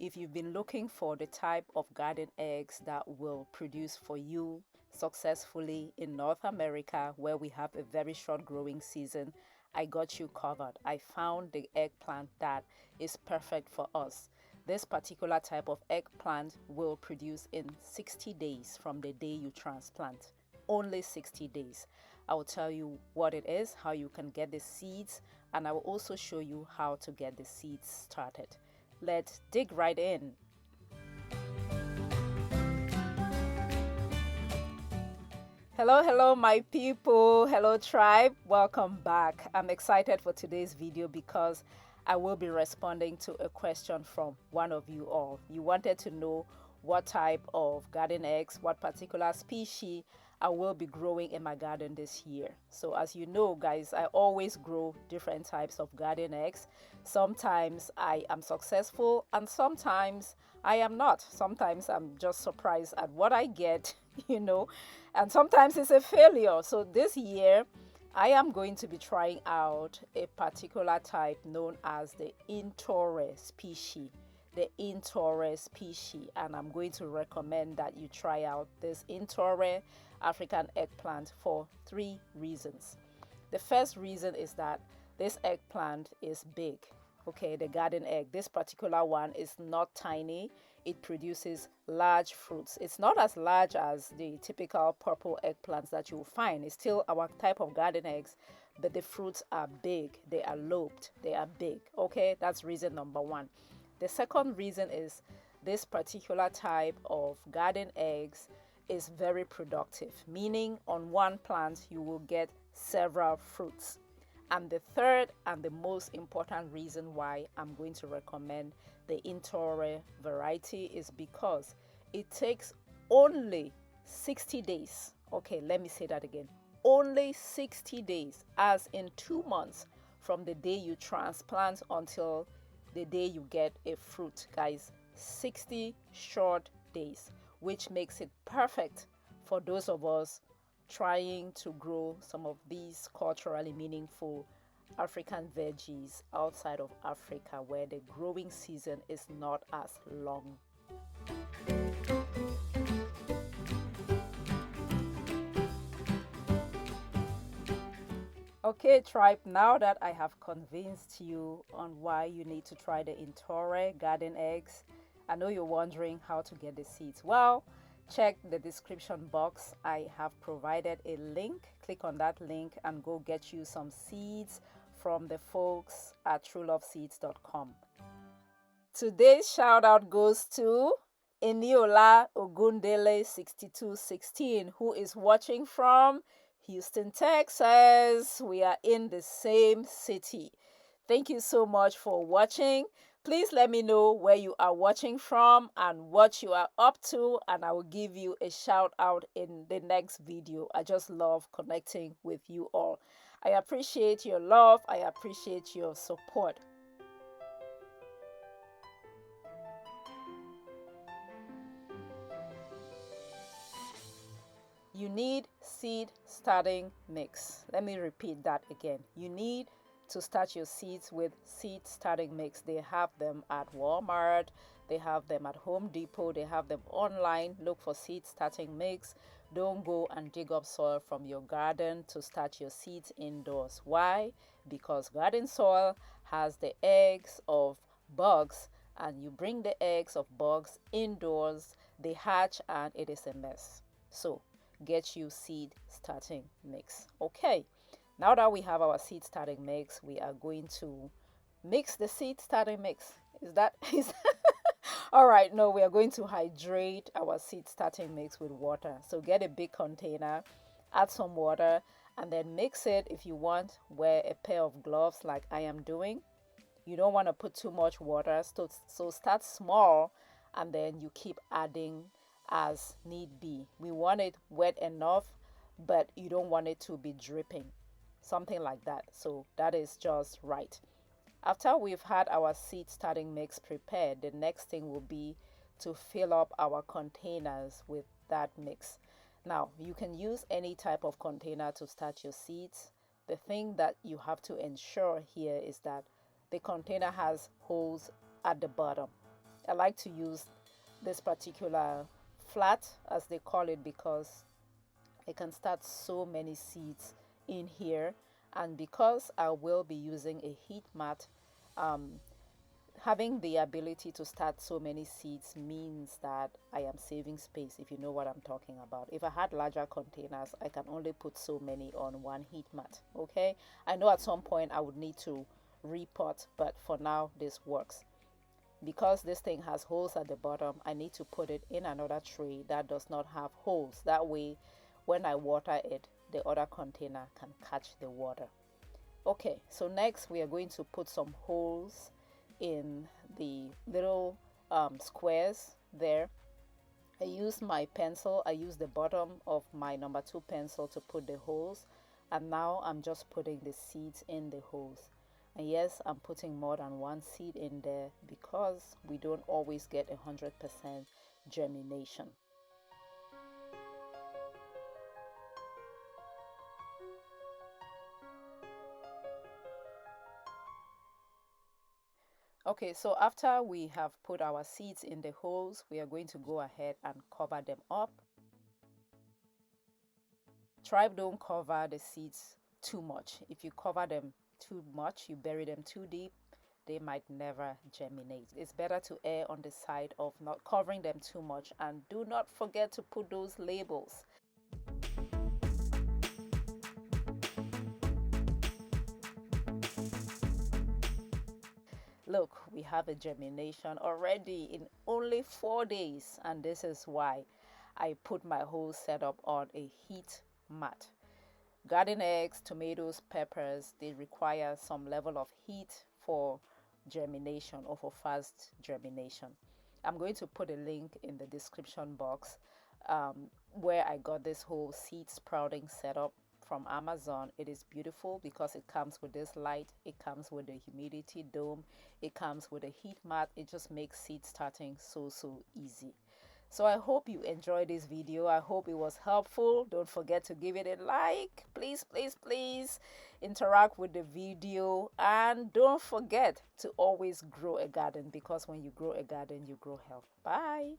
if you've been looking for the type of garden eggs that will produce for you successfully in North America, where we have a very short growing season, I got you covered. I found the eggplant that is perfect for us. This particular type of eggplant will produce in 60 days from the day you transplant. Only 60 days. I will tell you what it is, how you can get the seeds, and I will also show you how to get the seeds started. Let's dig right in. Hello my people. Hello tribe. Welcome back. I'm excited for today's video because I will be responding to a question from one of you all. You wanted to know what type of garden eggs, what particular species I will be growing in my garden this year. So as you know, guys, I always grow different types of garden eggs. Sometimes I am successful and sometimes I am not. Sometimes I'm just surprised at what I get, and sometimes it's a failure. So this year I am going to be trying out a particular type known as the Inor species. The Inor species, and I'm going to recommend that you try out this Inor African eggplant for 3 reasons. The first reason is that this eggplant is big. Okay, the garden egg, this particular one is not tiny. It produces large fruits. It's not as large as the typical purple eggplants that you'll find. It's still our type of garden eggs, but the fruits are big. They are lobed. They are big. Okay, that's reason number 1. The second reason is this particular type of garden eggs is very productive, meaning on one plant you will get several fruits. And the third and the most important reason why I'm going to recommend the Inor variety is because it takes only 60 days. Okay, let me say that again. Only 60 days, as in 2 months from the day you transplant until the day you get a fruit, guys. 60 short days, which makes it perfect for those of us trying to grow some of these culturally meaningful African veggies outside of Africa, where the growing season is not as long. Okay, tribe, now that I have convinced you on why you need to try the Inor garden eggs, I know you're wondering how to get the seeds. Well, check the description box. I have provided a link. Click on that link and go get you some seeds from the folks at trueloveseeds.com. Today's shout out goes to Eniola Ogundele 6216, who is watching from Houston, Texas. We are in the same city. Thank you so much for watching. Please let me know where you are watching from and what you are up to, and I will give you a shout out in the next video. I just love connecting with you all. I appreciate your love. I appreciate your support. You need seed starting mix. Let me repeat that again. You need to start your seeds with seed starting mix. They have them at Walmart, they have them at Home Depot, they have them online. Look for seed starting mix. Don't go and dig up soil from your garden to start your seeds indoors. Why? Because garden soil has the eggs of bugs, and you bring the eggs of bugs indoors, they hatch, and it is a mess. So get you seed starting mix. Okay, now that we have our seed starting mix, we are going to mix the seed starting mix. Is all right? No, we are going to hydrate our seed starting mix with water. So get a big container, add some water, and then mix it. If you want, wear a pair of gloves like I am doing. You don't want to put too much water, so start small and then you keep adding as need be. We want it wet enough, but you don't want it to be dripping, something like that. So that is just right. After we've had our seed starting mix prepared, the next thing will be to fill up our containers with that mix. Now, you can use any type of container to start your seeds. The thing that you have to ensure here is that the container has holes at the bottom. I like to use this particular flat, as they call it, because I can start so many seeds in here. And because I will be using a heat mat, having the ability to start so many seeds means that I am saving space, if you know what I'm talking about. If I had larger containers, I can only put so many on one heat mat. Okay, I know at some point I would need to repot, but for now this works. Because this thing has holes at the bottom, I need to put it in another tray that does not have holes. That way when I water it, the other container can catch the water. Okay, so next we are going to put some holes in the little squares there. I use my pencil, I use the bottom of my number 2 pencil to put the holes, and now I'm just putting the seeds in the holes. And yes, I'm putting more than one seed in there because we don't always get 100% germination. Okay, so after we have put our seeds in the holes, we are going to go ahead and cover them up. Try don't cover the seeds too much. If you cover them too much, you bury them too deep, they might never germinate. It's better to err on the side of not covering them too much, and do not forget to put those labels. Look, we have a germination already in only 4 days, and this is why I put my whole setup on a heat mat. Garden eggs, tomatoes, peppers, they require some level of heat for germination or for fast germination. I'm going to put a link in the description box where I got this whole seed sprouting setup from Amazon. It is beautiful because it comes with this light, it comes with the humidity dome, it comes with a heat mat. It just makes seed starting so easy. So I hope you enjoyed this video. I hope it was helpful. Don't forget to give it a like. Please, please, please interact with the video. And don't forget to always grow a garden, because when you grow a garden, you grow health. Bye.